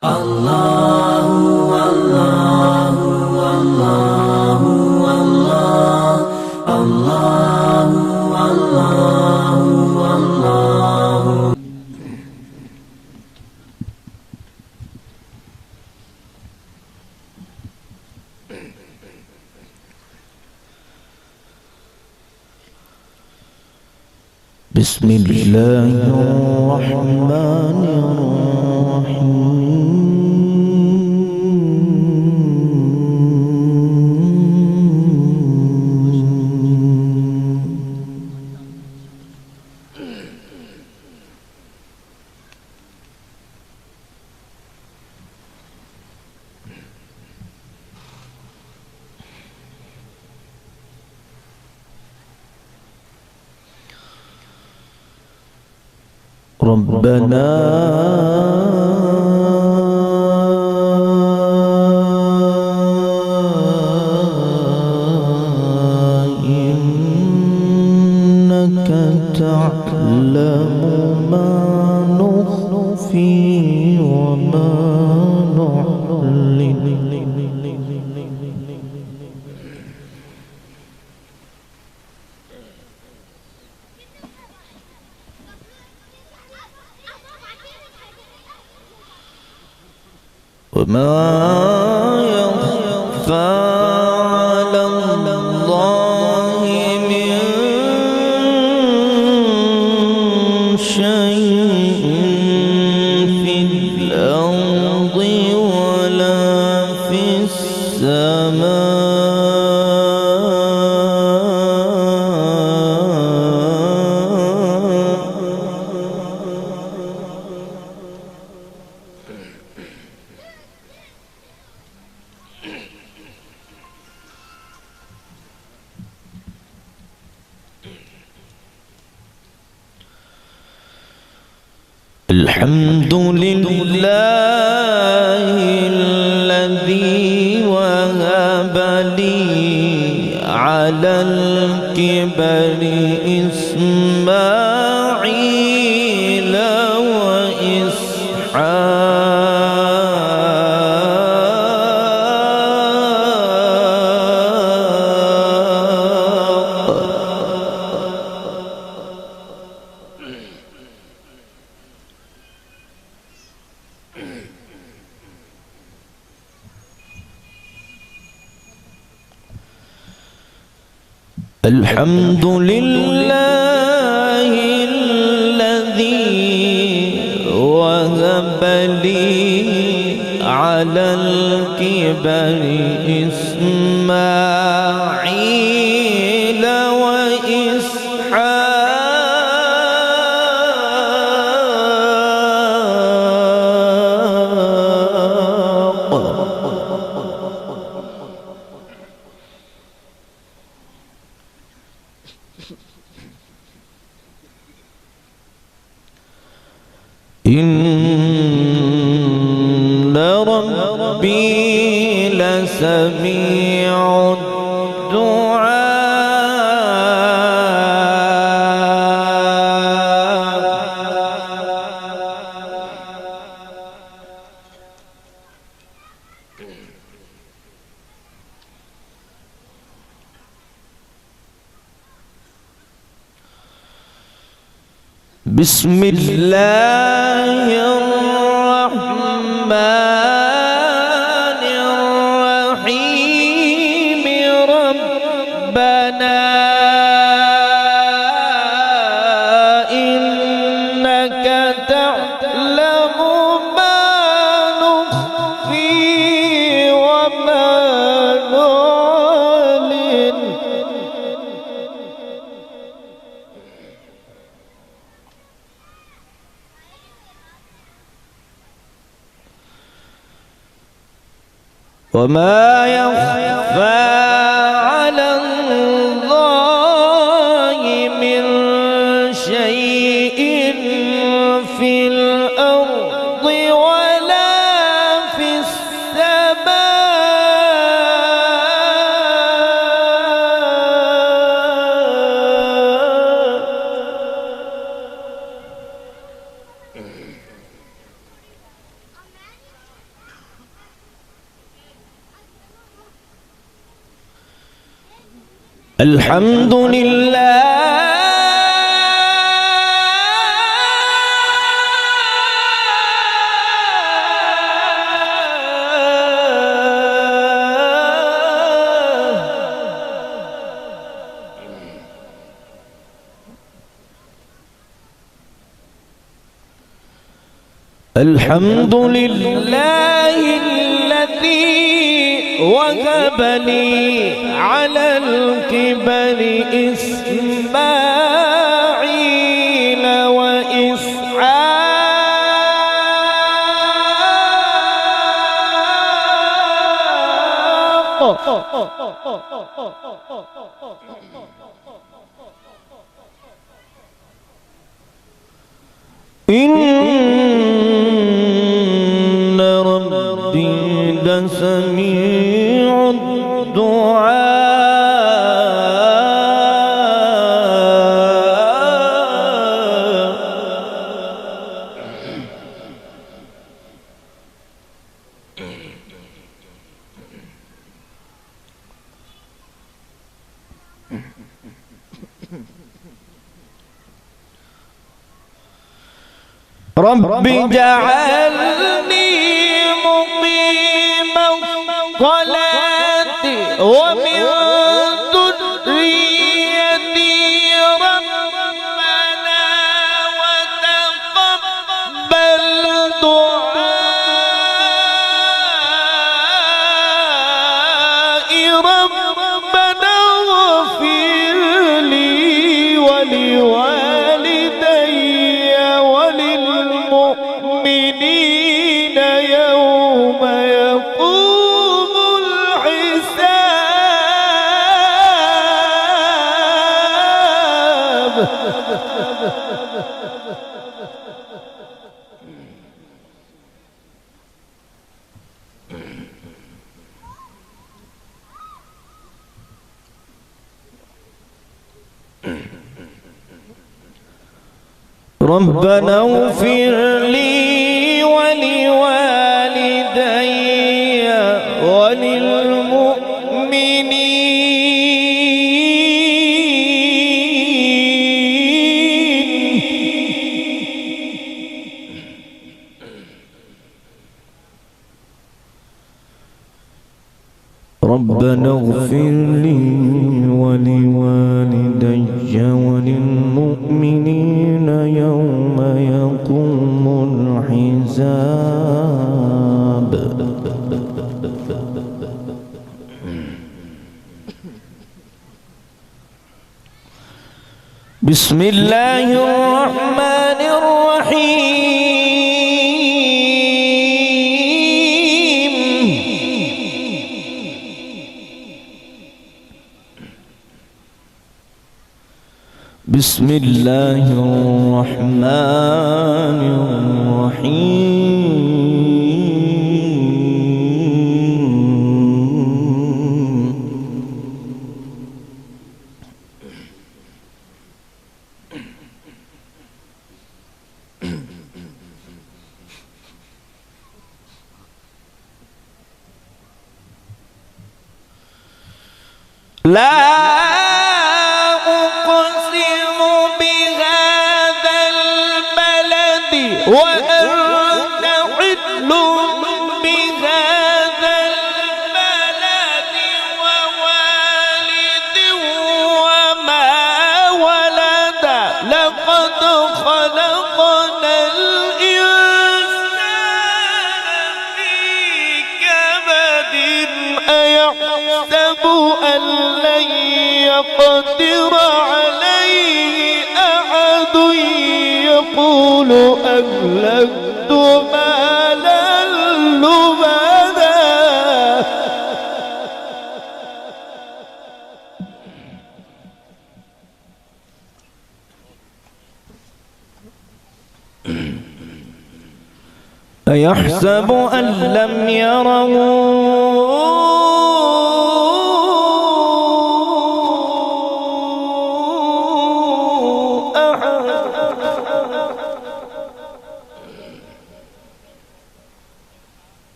بسم الله الرحمن الرحيم. ربنا إنك تعلم ما نخفي وما نعلن وما يخفى على الله من شيء في الأرض ولا في السماء. الحمد لله الذي وهب لي على الكبر إسماعيل وإسحاق. الحمد لله الذي وهب لي على الكبر إسماعيل وإسحاق. إن ربي لسميع الدعاء. بسم الله الرحمن الرحيم. ربنا إنك تعلم ما نخفي وما نعلن وما يخفى على الله من شيء في الأرض ولا في السماء. الحمد لله الحمد لله الذي وهب لي على الكبر إسماعيل وإسحاق إن ربي لسميع رب اجعلني مقيم الصلاة ومن ذريتي ربنا وتقبل دعائي ربنا اغفر لي ولوالدي وللمؤمنين يوم يقوم الحساب. ربنا اغفر لي ولوالدي وللمؤمنين ربنا اغفر لي ولوالدي وللمؤمنين يوم يقوم الحساب. بسم الله الرحمن الرحيم. بسم الله الرحمن الرحيم. لا أقسم بهذا البلد وأنت حل بهذا البلد ووالد وما ولد لقد خلقنا الإنسان في كبد أيحسب أن لن يقدر عليه أحد يقول أهلكت مالا لبدا أيحسب أن لم يره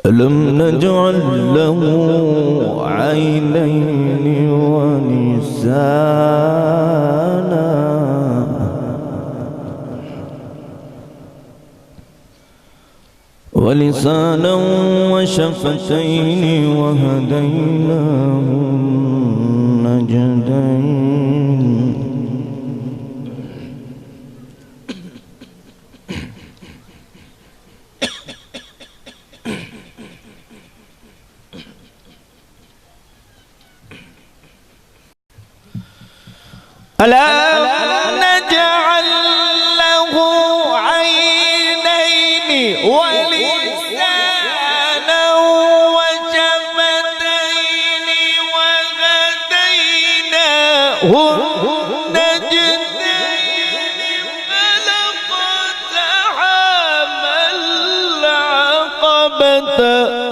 ألم نجعل له عينين ولسانا وشفتين وهديناه النجدين ألم نجعل له عينين ولسانا وشفتين وهديناه النجدين فلاقتحم العقبة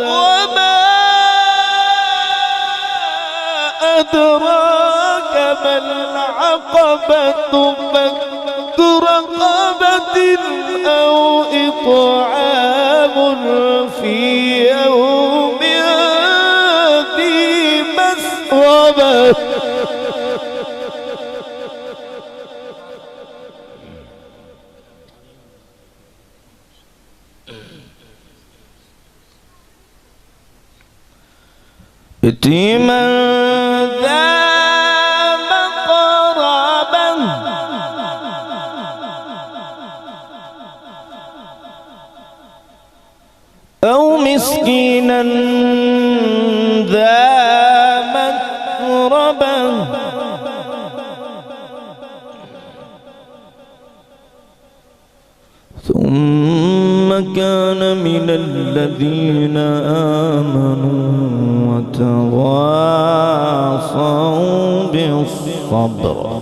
وما أدراك ما العقبة فك رقبة أو إطعام في يوم ذي مسغبة يتيما ذا مقربة أو مسكينا ذا متربة ثم كان من الذين آمنوا وتواصوا بالصبر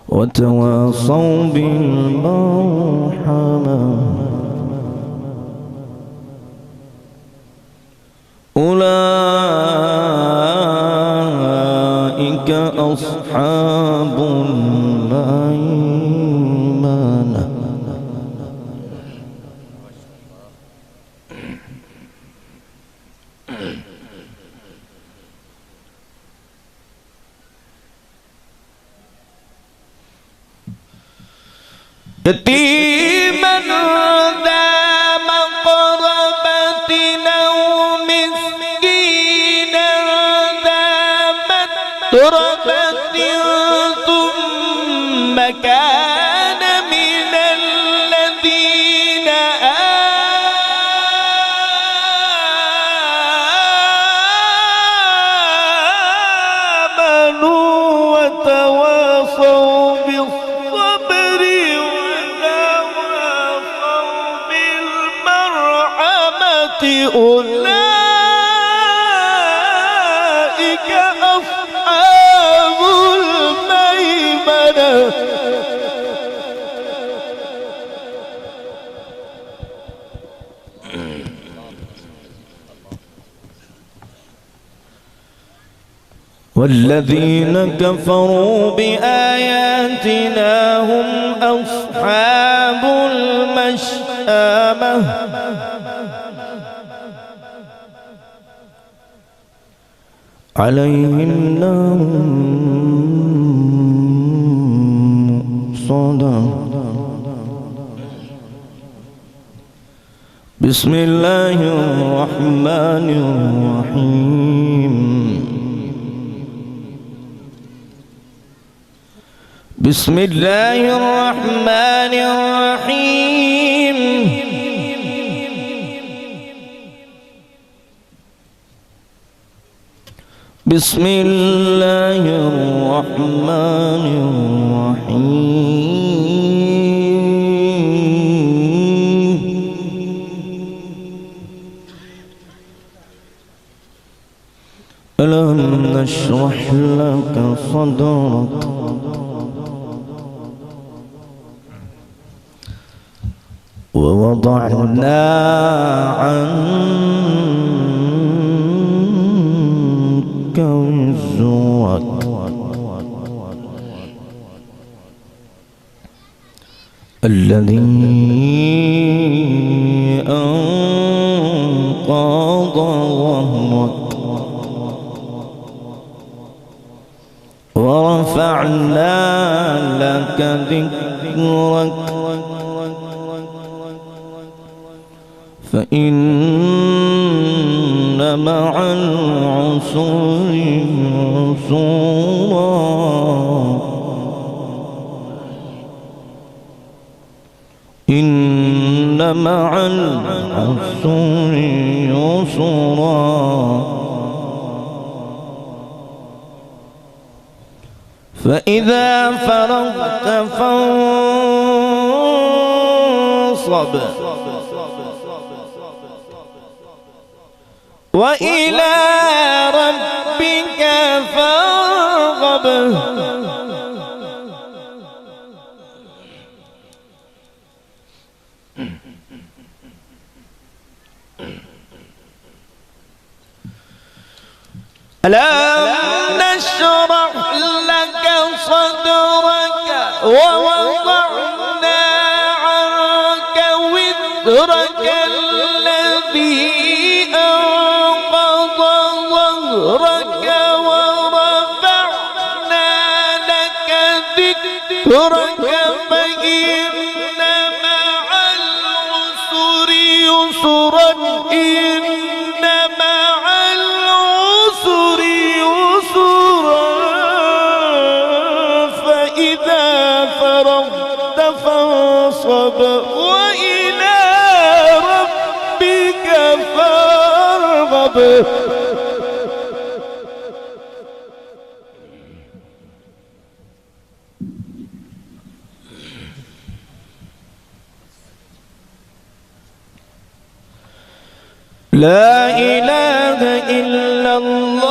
وتواصوا بالمرحمة أولئك أصحاب الميمنة يتيما ذا مقربة أو مسكينا ذا متربة ثم كان من الذين آمنوا وتواصوا بالصبر أولئك أصحاب الميمنة والذين كفروا بآياتنا هم أصحاب المشأمة عليهم نار مؤصدة بسم الله الرحمن الرحيم بسم الله الرحمن الرحيم بسم الله الرحمن الرحيم ألم نشرح لك صدرك ووضعنا عنك وزرك الذي ورفعنا لك ذكرك فإن مع العسر يسرا إن مع العسر يسرا فإذا فرغت فانصب وإلى ربك فارغب ألم نشرح لك صدرك ووضعنا عنك وزرك الذي أنقض ظهرك ورفعنا لك ذكرك فإن مع العسر يسرا إن مع العسر يسرا فإذا فرغت فانصب وإلى ربك فارغب لا إله إلا الله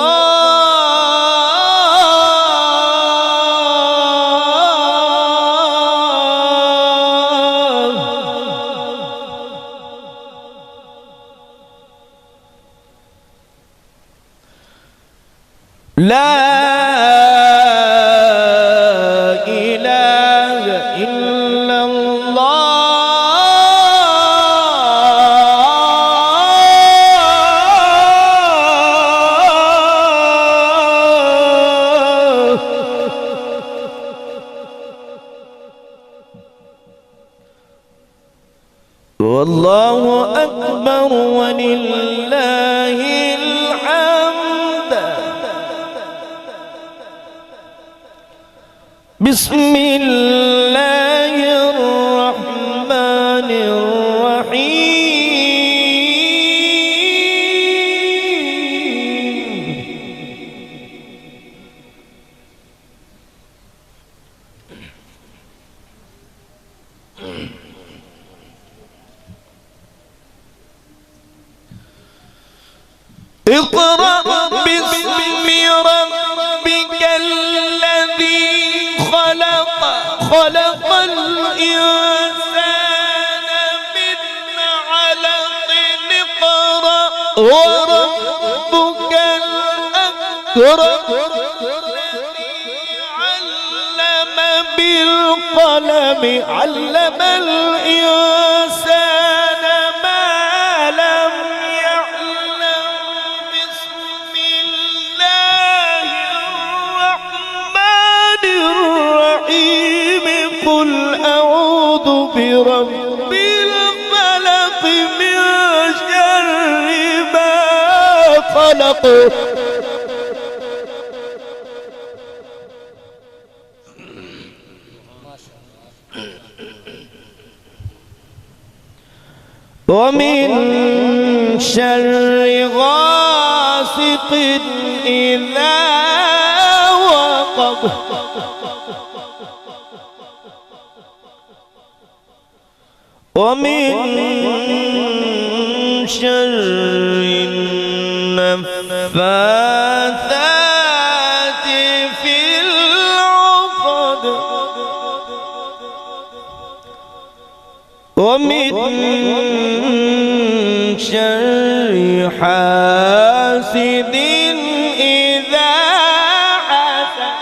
لا إله إلا الله والله أكبر ولله الحمد بسم الله الرحمن الرحيم اقرأ باسم ربك الذي خلق خلق الإنسان من علق اقرأ وربك الأكرم الذي علم بالقلم علم الإنسان ما لم يعلم بسم الله الرحمن الرحيم قل أعوذ برب الفلق من شر ما خلق ومن شر غاسق إذا وقب ومن شر النفاثات في العقد ومن شر حاسد إذا حسد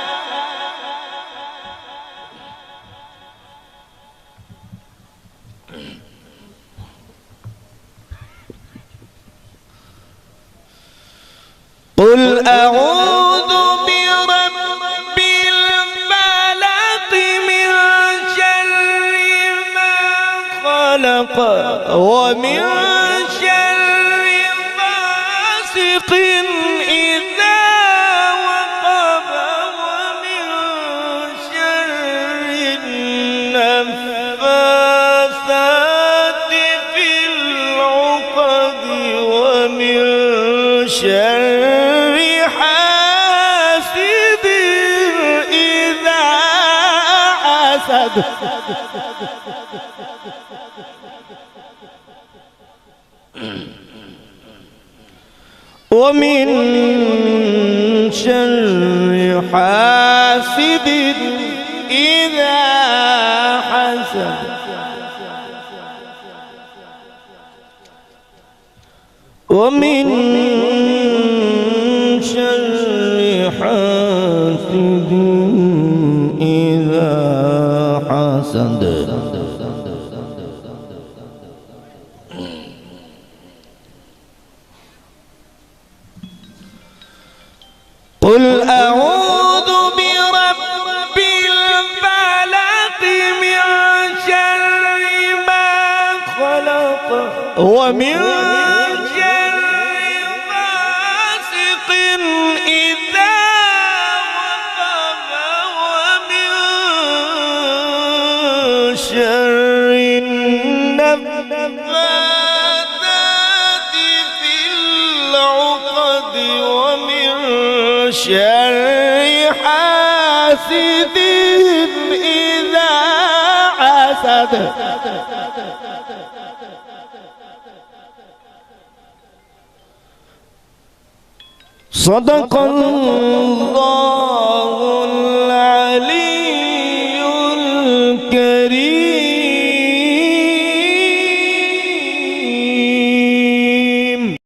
قل أعوذ برب الفلق خلق ومن شر غاسق إذا وقب ومن شر النفاثات في العقد ومن شر حاسد إذا حسد ومن شر حاسد إذا حسد ومن شر حاسد إذا حسد قل أعوذ برب الفلق من شر ما خلق ومن شر غاسق إذا وقب ومن شر النفاثات في العقد ومن شر حاسد إذا حسد صدق الله